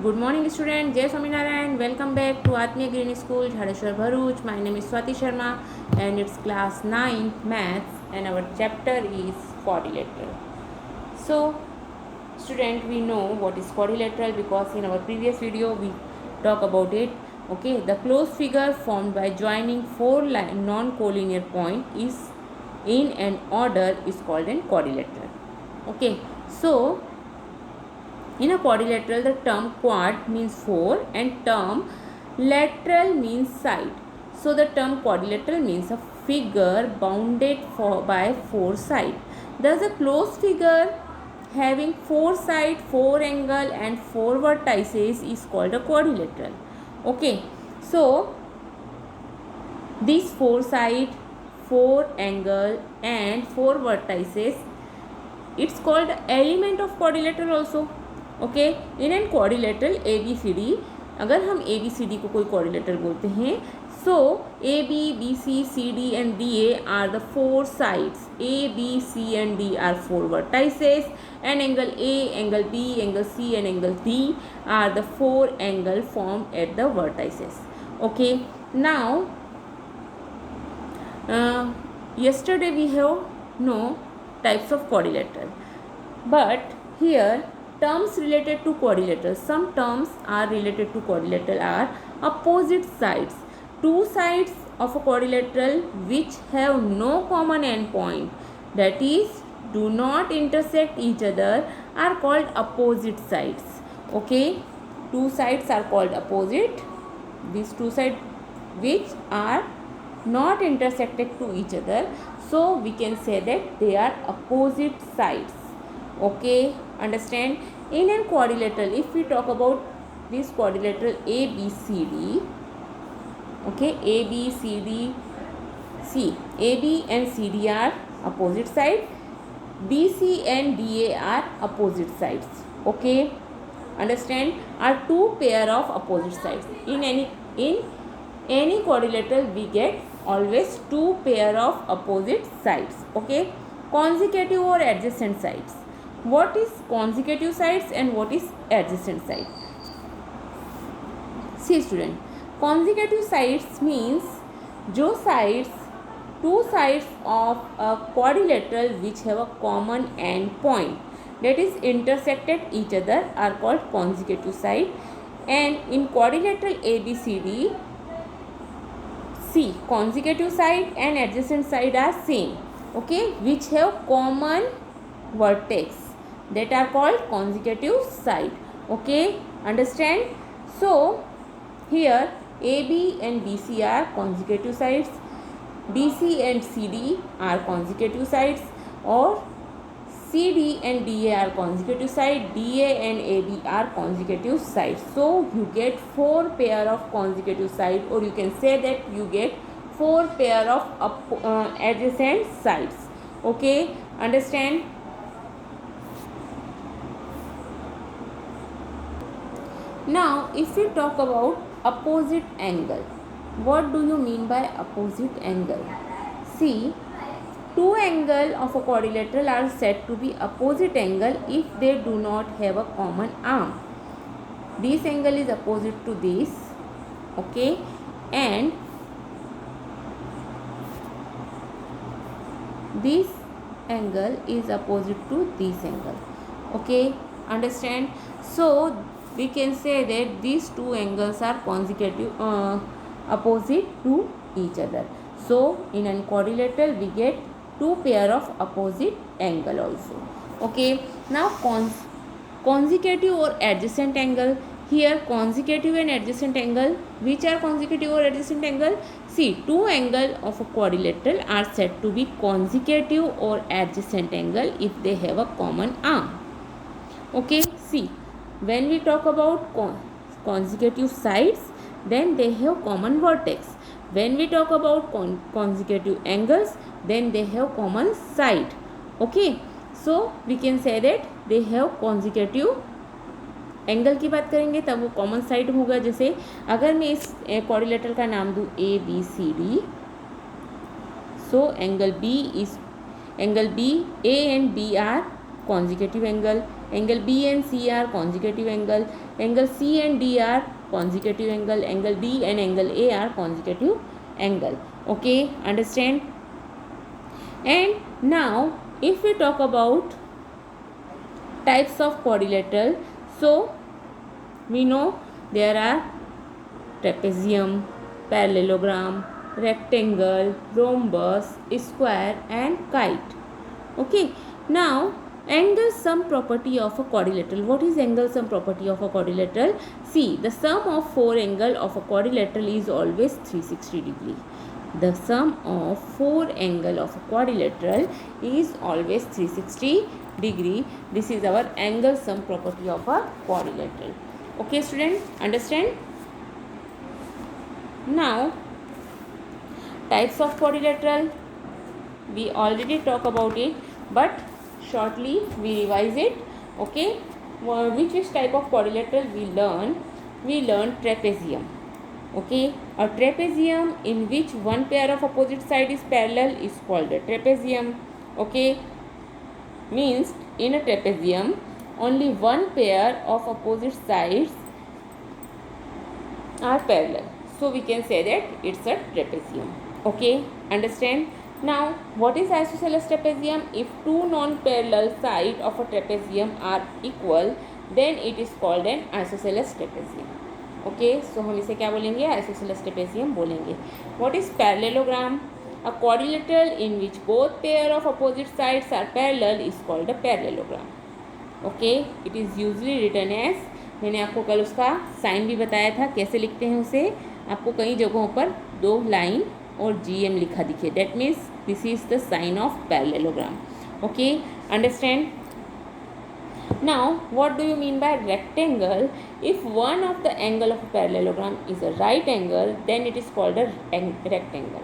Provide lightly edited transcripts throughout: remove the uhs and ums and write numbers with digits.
Good morning student, Jai Swaminarayan. Welcome back to Atmiya Green School, Jhadeshwar Bharuch. My name is Swati Sharma and it's class 9 maths and our chapter is quadrilateral. So student, we know what is quadrilateral because in our previous video we talk about it. Okay, the closed figure formed by joining four non-collinear point is in an order is called a quadrilateral. Okay, so in a quadrilateral, the term quad means four and term lateral means side. So the term quadrilateral means a figure bounded by four sides. Thus a closed figure having four sides, four angle and four vertices is called a quadrilateral. Okay, so these four sides, four angle and four vertices, it's called element of quadrilateral also. Okay, in an quadrilateral A B C D, अगर हम ए B C D को कोई quadrilateral बोलते हैं, so A B C C D and D A are the four sides. A B C and D are four vertices and angle A, angle B, angle C and angle D are the four angle formed at the vertices. Okay, now yesterday we have no types of quadrilateral, but here terms related to quadrilateral, some terms are related to quadrilateral are opposite sides. Two sides of a quadrilateral which have no common endpoint, that is do not intersect each other, are called opposite sides. Okay, two sides are called opposite. These two sides which are not intersected to each other, so we can say that they are opposite sides. Okay, understand? In a quadrilateral, if we talk about this quadrilateral A B C D, okay, A B C D, C, A B and C D are opposite side, B C and D A are opposite sides. Okay, understand? Are two pair of opposite sides. In any quadrilateral we get always two pair of opposite sides. Okay, consecutive or adjacent sides. What is consecutive sides and what is adjacent side? See student, consecutive sides means जो sides, two sides of a quadrilateral which have a common end point, that is intersected each other, are called consecutive side. And in quadrilateral ABCD, see, consecutive side and adjacent side are same, okay, which have common vertex, that are called consecutive side. Okay, understand? So here AB and BC are consecutive sides, BC and CD are consecutive sides, or CD and DA are consecutive side, DA and AB are consecutive sides. So you get four pair of consecutive side, or you can say that you get four pair of adjacent sides. Okay, understand? Now if we talk about opposite angle, what do you mean by opposite angle? See, two angles of a quadrilateral are said to be opposite angle if they do not have a common arm. This angle is opposite to this, okay, and this angle is opposite to this angle. Okay, understand? So we can say that these two angles are consecutive, opposite to each other. So in a quadrilateral we get two pair of opposite angle also. Okay, now consecutive or adjacent angle. Here consecutive and adjacent angle, which are consecutive or adjacent angle? See, two angle of a quadrilateral are said to be consecutive or adjacent angle if they have a common arm. Okay, see, when we talk about consecutive sides, then they have common vertex. When we talk about consecutive angles, then they have common side. Okay, so we can say that they have consecutive angle की बात करेंगे तब वो common side होगा. जैसे अगर मैं इस क्वाड्रिलेटरल का नाम दूँ A B C D, so angle B A and B are consecutive angle, Angle B and C are consecutive angle. Angle C and D are consecutive angle. Angle D and angle A are consecutive angle. Okay, understand? And now if we talk about types of quadrilateral, so we know there are trapezium, parallelogram, rectangle, rhombus, square and kite. Okay, now angle sum property of a quadrilateral. What is angle sum property of a quadrilateral? See, the sum of four angle of a quadrilateral is always 360 degree. The sum of four angle of a quadrilateral is always 360 degree. This is our angle sum property of a quadrilateral. Okay, student, understand? Now, types of quadrilateral, we already talk about it, but shortly we revise it. Okay, which is type of quadrilateral we learn? We learn trapezium. Okay, a trapezium in which one pair of opposite side is parallel is called a trapezium. Okay, means in a trapezium only one pair of opposite sides are parallel, so we can say that it's a trapezium. Okay, understand? Now, what is isosceles trapezium? If two non-parallel sides of a trapezium are equal, then it is called an isosceles trapezium. Okay, so हम इसे क्या बोलेंगे? Isosceles trapezium बोलेंगे. What is parallelogram? A quadrilateral in which both pair of opposite sides are parallel is called a parallelogram. Okay, it is usually written as, मैंने आपको कल उसका sign भी बताया था कैसे लिखते हैं उसे. आपको कई जगहों पर दो लाइन और GM लिखा दिखे. That means this is the sign of parallelogram. Okay, understand? Now, what do you mean by rectangle? If one of the angle of a parallelogram is a right angle, then it is called a rectangle.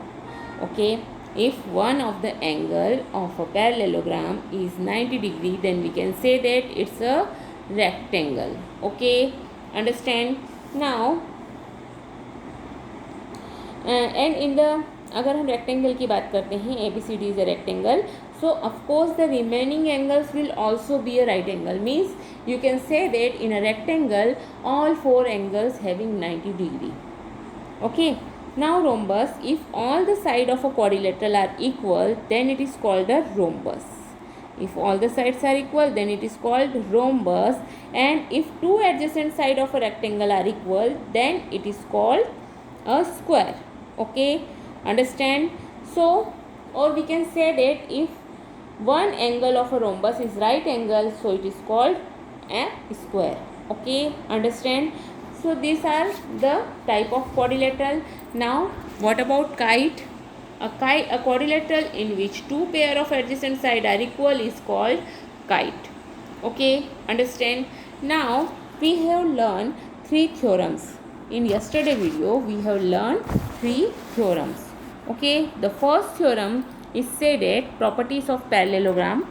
Okay, if one of the angle of a parallelogram is 90 degree, then we can say that it's a rectangle. Okay, understand? Now, and in the, अगर हम rectangle की बात करते हैं, ABCD is a rectangle, so of course the remaining angles will also be a right angle. Means you can say that in a rectangle all four angles having 90 degree. Okay, now rhombus, if all the side of a quadrilateral are equal, then it is called a rhombus. If all the sides are equal, then it is called rhombus. And if two adjacent sides of a rectangle are equal, then it is called a square. Okay, understand? So, or we can say that if one angle of a rhombus is right angle, so it is called a square. Okay, understand? So these are the type of quadrilateral. Now, what about kite? A quadrilateral in which two pair of adjacent sides are equal is called kite. Okay, understand? Now, we have learned three theorems. In yesterday video, we have learned three theorems. Okay, the first theorem is said that properties of parallelogram.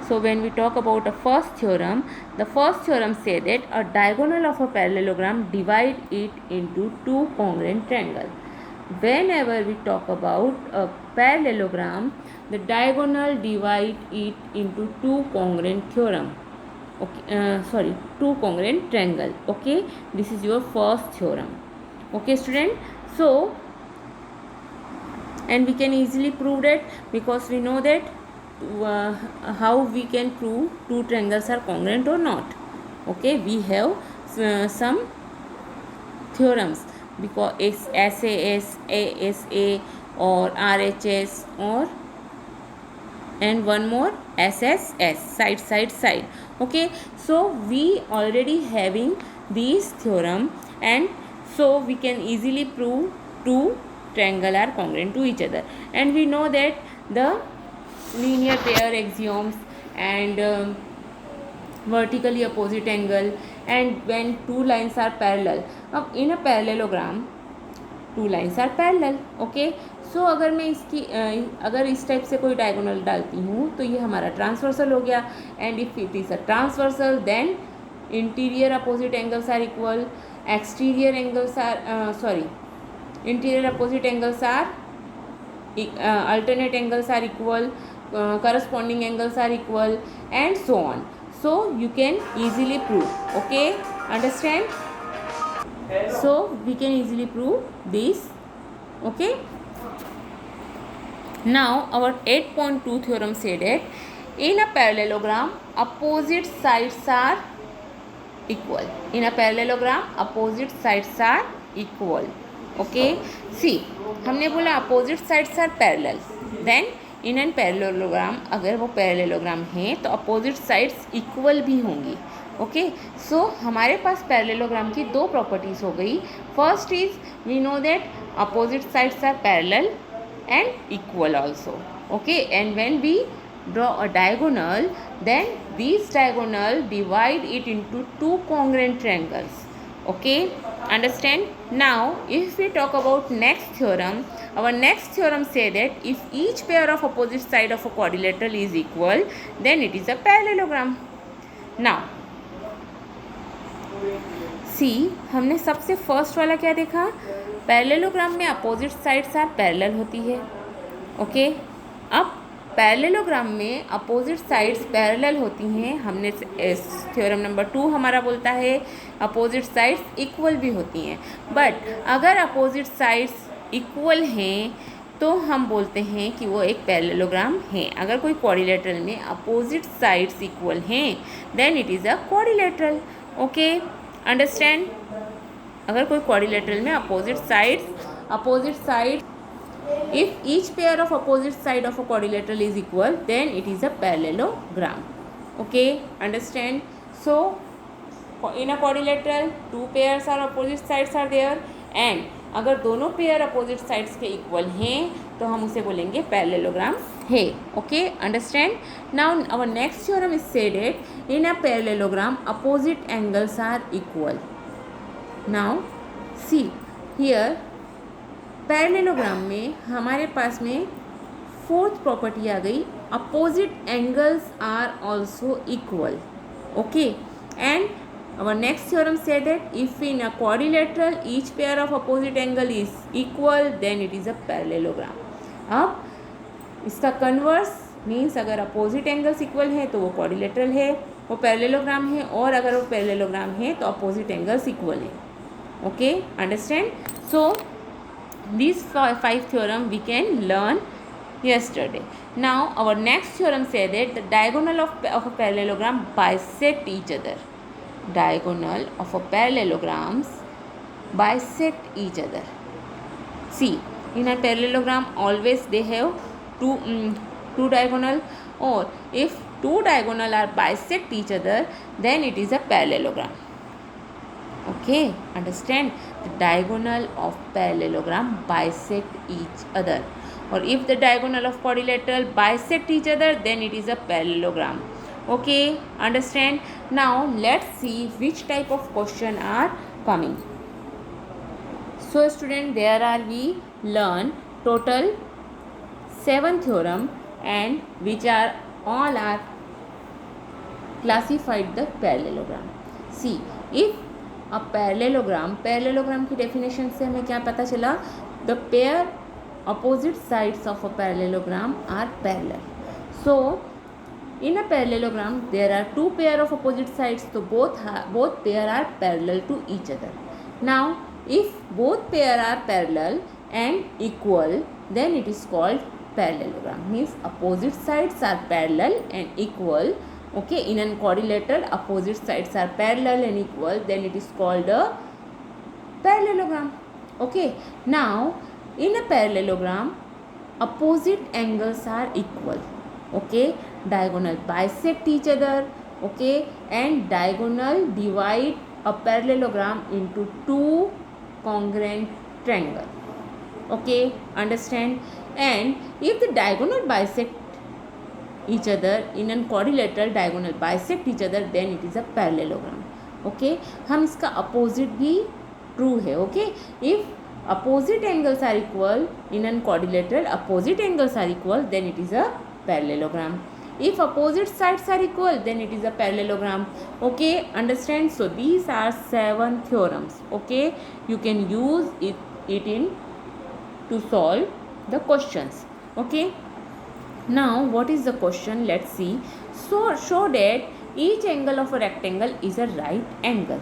So when we talk about the first theorem says that a diagonal of a parallelogram divide it into two congruent triangles. Whenever we talk about a parallelogram, the diagonal divide it into two congruent theorem. Okay, two congruent triangle. Okay, this is your first theorem. Okay, student. So, and we can easily prove that because we know that how we can prove two triangles are congruent or not. Okay, we have some theorems because SAS, ASA or RHS or and one more SSS, side. Okay, so we already having these theorem, and so we can easily prove two triangle are congruent to each other. And we know that the linear pair axioms and vertically opposite angle, and when two lines are parallel. अब in a parallelogram two lines are parallel. Okay, so अगर मैं इसकी अगर इस type से कोई diagonal डालती हूँ तो ये हमारा ट्रांसवर्सल हो गया. And if it is a transversal then interior opposite angles are equal, exterior angles are interior opposite angles are alternate angles are equal. corresponding angles are equal, and so on. So you can easily prove. Okay, understand? So we can easily prove this. Okay, now our 8.2 theorem said that in a parallelogram opposite sides are equal. In a parallelogram opposite sides are equal. Okay, see, हमने बोला opposite sides are parallel, then in an parallelogram अगर वो parallelogram है तो opposite sides equal भी होंगी. Okay, सो हमारे पास parallelogram की दो प्रॉपर्टीज हो गई. First is we know that opposite sides are parallel and equal also. Okay, and when we draw a diagonal, then these diagonal divide it into two congruent triangles. Okay, understand? Now if we talk about next theorem, our next theorem say that if each pair of opposite side of a quadrilateral is equal, then it is a parallelogram. Now see, हमने सबसे first वाला क्या देखा? Parallelogram में opposite sides are parallel होती है. Okay, अब parallelogram में अपोजिट साइड्स पैरेलल होती हैं. हमने थ्योरम नंबर 2 हमारा बोलता है अपोजिट साइड्स इक्वल भी होती हैं. बट अगर अपोजिट साइड्स इक्वल हैं तो हम बोलते हैं कि वो एक पैरेललोग्राम है. अगर कोई क्वाड्रिलेटरल में अपोजिट साइड्स इक्वल हैं then it is a quadrilateral. Okay, understand? अगर कोई क्वाड्रिलेटरल में opposite side if each pair of opposite side of a quadrilateral is equal, then it is a parallelogram. Okay, understand? So in a quadrilateral two pairs are opposite sides are there, and अगर दोनों pair opposite sides के equal हैं तो हम उसे बोलेंगे parallelogram है. Okay, understand? Now our next theorem is said in a parallelogram opposite angles are equal. Now see here parallelogram में हमारे पास में फोर्थ प्रॉपर्टी आ गई, opposite angles are also equal. Okay, and our next theorem said that if in a quadrilateral each pair of opposite angle is equal, then it is a parallelogram. अब इसका converse means अगर opposite angles equal है तो वो quadrilateral है, वो parallelogram है, और अगर वो पैरेललोग्राम है तो अपोजिट एंगल्स इक्वल है. Okay, understand? So these five theorem we can learn yesterday. Now our next theorem says that the diagonal of a parallelogram bisect each other. Diagonal of a parallelograms bisect each other. See, in a parallelogram always they have two diagonal, or if two diagonal are bisect each other then it is a parallelogram. Okay, understand? The diagonal of parallelogram bisect each other, or if the diagonal of quadrilateral bisect each other then it is a parallelogram. Okay, understand? Now let's see which type of question are coming. So student, there are we learn total 7 theorem, and which are all are classified the parallelogram. See, if a parallelogram की definition से हमें क्या पता चला? The pair opposite sides of a parallelogram are parallel. So in a parallelogram there are two pair of opposite sides, so both pair are parallel to each other. Now if both pair are parallel and equal then it is called parallelogram. Means opposite sides are parallel and equal. Okay, in a quadrilateral opposite sides are parallel and equal, then it is called a parallelogram. Okay, now in a parallelogram opposite angles are equal. Okay, diagonal bisect each other. Okay, and diagonal divide a parallelogram into two congruent triangle. Okay, understand? And if the diagonal bisect each other in a quadrilateral, diagonal bisect each other, then it is a parallelogram. Okay, हम इसका opposite भी true है. Okay, if opposite angles are equal in a quadrilateral, opposite angles are equal, then it is a parallelogram. If opposite sides are equal then it is a parallelogram. Okay, understand? So these are 7 theorems. Okay, you can use it in to solve the questions. Okay, Now, what is the question? Let's see. So, show that each angle of a rectangle is a right angle.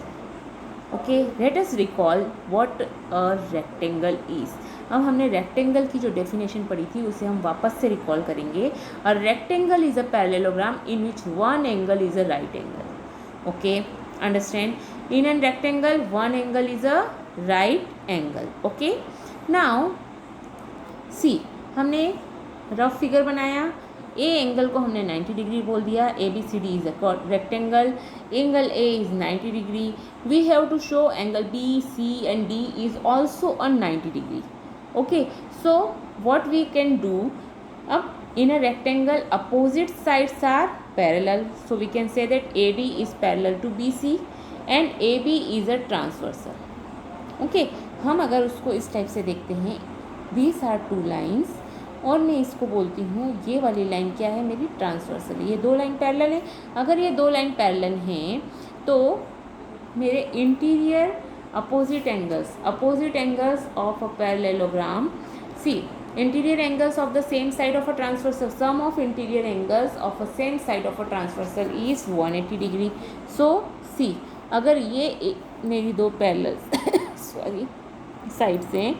Okay, let us recall what a rectangle is. अब हमने rectangle की जो definition पढ़ी थी उसे हम वापस से रिकॉल करेंगे. A rectangle is a parallelogram in which one angle is a right angle. Okay, understand. In an rectangle one angle is a right angle. Okay, now see, हमने रफ फिगर बनाया. A angle को हमने 90 degree बोल दिया. A B C D is a rectangle. Angle A is 90 degree. We have to show angle B C and D is also a 90 degree. Okay, so what we can do, in a rectangle opposite sides are parallel, so we can say that AD is parallel to BC and AB is a transversal. Okay, हम अगर उसको इस type से देखते हैं, these are two lines और मैं इसको बोलती हूँ ये वाली लाइन क्या है, मेरी ट्रांसवर्सल. ये दो लाइन पैरेलल है. अगर ये दो लाइन पैरेलल हैं तो मेरे interior opposite angles of a parallelogram. See, interior angles of the same side of a transversal, sum of interior angles of a same side of a transversal is 180 degree. So see, अगर ये मेरी दो parallel sorry sides हैं,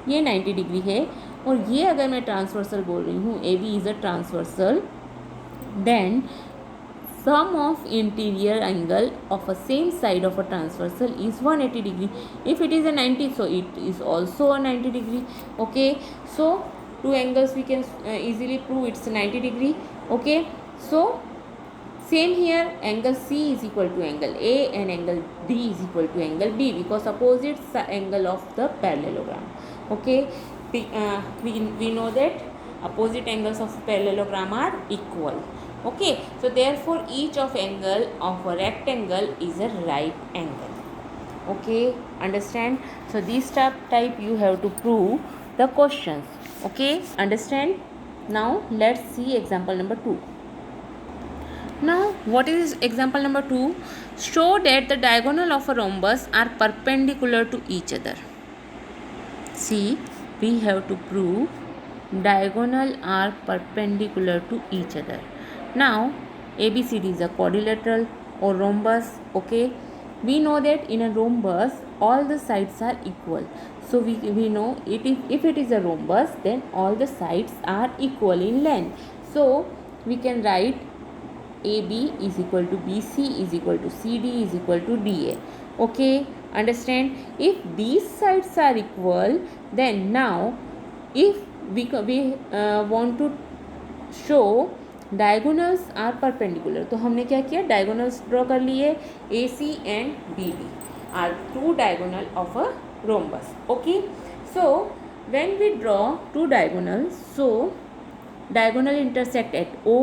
ये 90 degree है और ये अगर मैं ट्रांसवर्सल बोल रही हूँ, A B is a transversal, then sum of interior angle of a same side of a transversal is 180 degree. If it is a 90, so it is also a 90 degree. Okay, so two angles we can easily prove it's 90 degree. Okay, so same here, angle C is equal to angle A and angle D is equal to angle B because opposite angle of the parallelogram. Okay, we know that opposite angles of parallelogram are equal. Okay, so therefore each of angle of a rectangle is a right angle. Okay, understand? So this type you have to prove the questions. Okay, understand? Now let's see example number 2. Now what is example number 2? Show that the diagonal of a rhombus are perpendicular to each other. See, we have to prove diagonal are perpendicular to each other. Now ABCD is a quadrilateral or rhombus. Okay, we know that in a rhombus all the sides are equal, so we know if it is a rhombus then all the sides are equal in length. So we can write AB is equal to BC is equal to CD is equal to DA. Okay, understand? If these sides are equal, then now if we want to show diagonals are perpendicular, तो हमने क्या किया, diagonals draw कर लिए. A C and B D are two diagonal of a rhombus. Okay, so when we draw two diagonals, so diagonal intersect at O.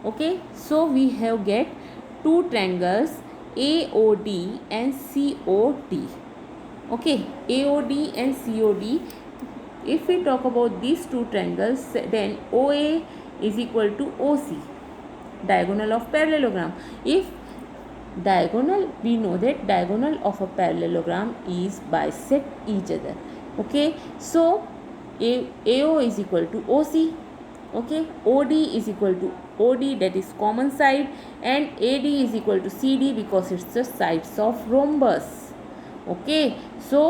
Okay, so we have get two triangles AOD and COD. Okay, AOD and COD. If we talk about these two triangles, then OA is equal to OC, diagonal of parallelogram. If diagonal, we know that diagonal of a parallelogram is bisect each other. Okay, so AO is equal to OC. Okay, OD is equal to OD, that is common side, and AD is equal to CD because it's the sides of rhombus. Okay, so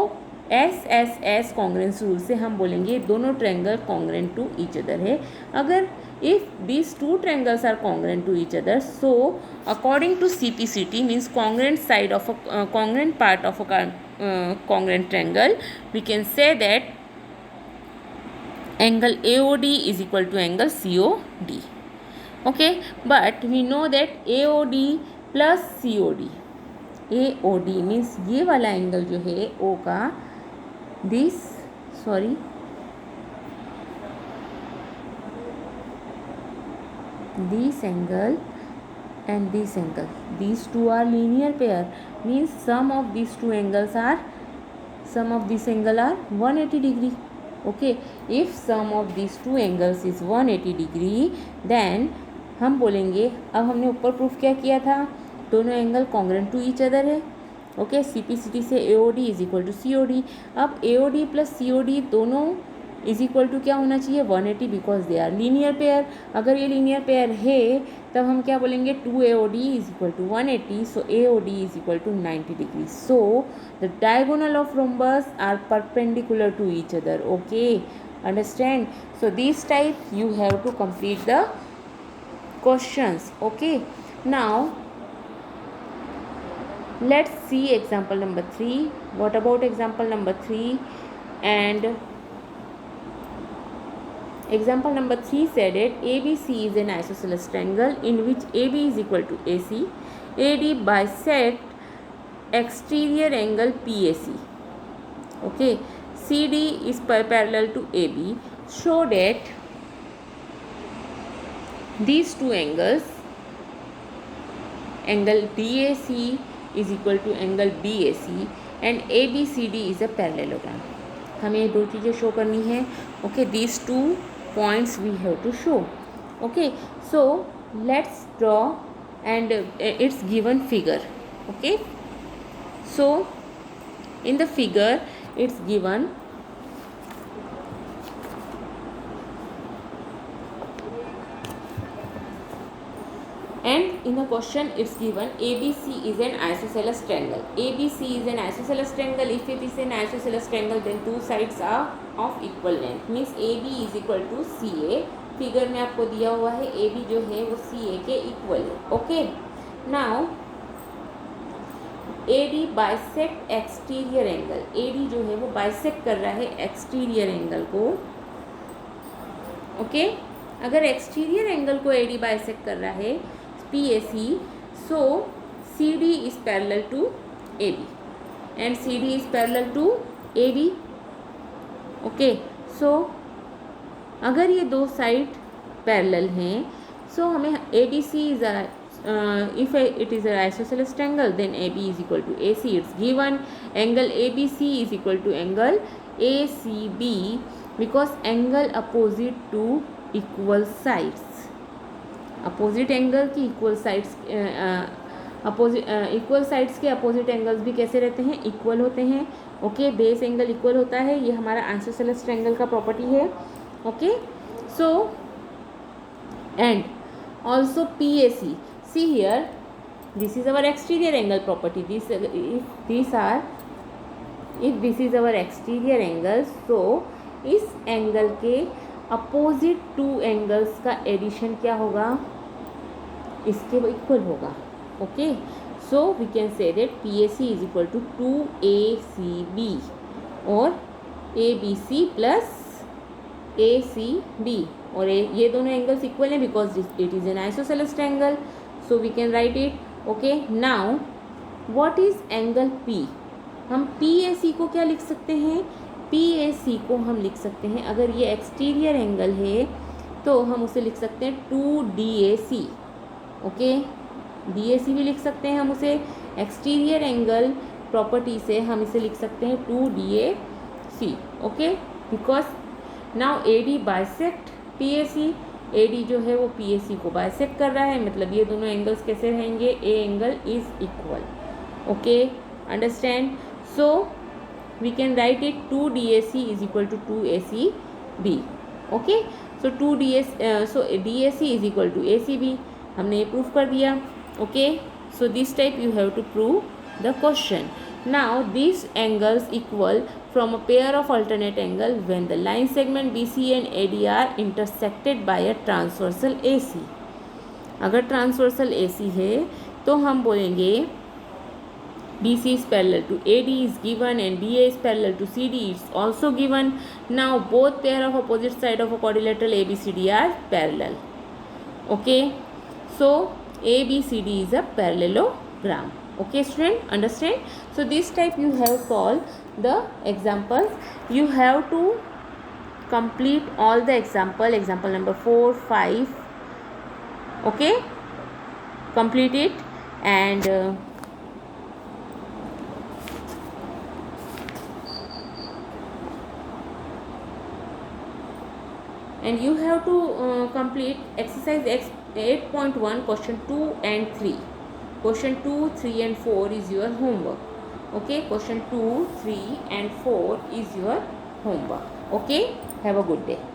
SSS congruence rule से हम बोलेंगे दोनों triangle congruent to each other है. अगर if these two triangles are congruent to each other, so according to CPCT means congruent side of a congruent part of a congruent triangle, we can say that angle AOD is equal to angle COD. Okay, but we know that AOD plus COD, AOD means ये वाला angle जो है O का, this angle and this angle, these two are linear pair, means sum of these two angles are, sum of this angle are 180 degree. Okay, if sum of these two angles is 180 degree, then हम बोलेंगे, अब हमने ऊपर proof क्या किया था, दोनों angle congruent to each other है. ओके, CPCT से AOD is equal to COD. अब AOD प्लस COD दोनों इज इक्वल टू क्या होना चाहिए 180 because they are linear pair. अगर ये लीनियर पेयर है तब हम क्या बोलेंगे 2AOD is equal to 180, so AOD is equal to 90 degree. So the diagonal of rhombus are perpendicular to each other. Okay, understand? So this type you have to complete the questions. Okay, now let's see example number 3. What about example number 3? And example number 3 said it ABC is an isosceles triangle in which AB is equal to AC. AD bisect exterior angle PAC. Okay, CD is parallel to AB. Show that these two angles, angle DAC is equal to angle BAC and ABCD is a parallelogram. हमें दो चीज़ें show करनी है। Okay, these two points we have to show. Okay, so let's draw and it's given figure. Okay, so in the figure it's given and in the question it's given ABC is an isosceles triangle. ABC is an isosceles triangle. If it is an isosceles triangle then two sides are of equal length, means AB is equal to CA. Figure में आपको दिया हुआ है AB जो है वो CA के equal है। Okay, now AD bisect exterior angle. AD जो है वो बाइसेक्ट कर रहा है एक्सटीरियर एंगल को। ओके, अगर एक्सटीरियर एंगल को AD बाइसेक्ट कर रहा है PAC, so CD is parallel to AB and CD is parallel to AB. Okay, so अगर ये दो साइड पैरेलल हैं, so हमें ABC is a if it is an isosceles triangle then AB is equal to AC. It's given angle ABC is equal to angle ACB because angle opposite to equal sides. Opposite angle की equal sides equal sides के opposite angles भी कैसे रहते हैं? Equal होते हैं। Okay, base angle equal होता है, ये हमारा आइसोसेलेस ट्रायंगल का प्रॉपर्टी है। Okay, so and also PAC, see here this is our exterior angle property. If this is our exterior angle, so इस एंगल के अपोजिट टू एंगल्स का addition क्या होगा? इसके इक्वल होगा। Okay, so we can say that PAC is equal to 2ACB और ABC plus ACB, और ये दोनों एंगल्स इक्वल हैं because it is an isosceles triangle, so we can write it. Okay, now what is angle P? हम PAC को क्या लिख सकते हैं? PAC को हम लिख सकते हैं, अगर ये एक्सटीरियर एंगल है तो हम उसे लिख सकते हैं 2DAC। ओके, DAC भी लिख सकते हैं हम उसे, एक्सटीरियर एंगल प्रॉपर्टी से हम इसे लिख सकते हैं 2DAC। Okay, because now AD bisect PAC, AD जो है वो PAC को बाइसेक्ट कर रहा है, मतलब ये दोनों एंगल्स कैसे रहेंगे? A angle is equal. Okay, understand? So we can write it 2DAC is equal to 2ACB. Okay, so so DAC is equal to ACB, हमने ये प्रूफ कर दिया। Okay, so this type you have to prove the question. Now these angles equal from a pair of alternate angle when the line segment BC and AD are intersected by a transversal AC. अगर transversal AC है तो हम बोलेंगे BC is parallel to AD is given and BA is parallel to CD is also given. Now both pair of opposite side of a quadrilateral ABCD are parallel. Okay, so ABCD is a parallelogram. Okay student, understand? So this type you have solved the examples. You have to complete all the example number 4, 5. Okay, complete it and you have to complete exercise 8.1 question 2 and 3. Question 2, 3 and 4 is your homework. Okay, question 2, 3 and 4 is your homework. Okay. Have a good day.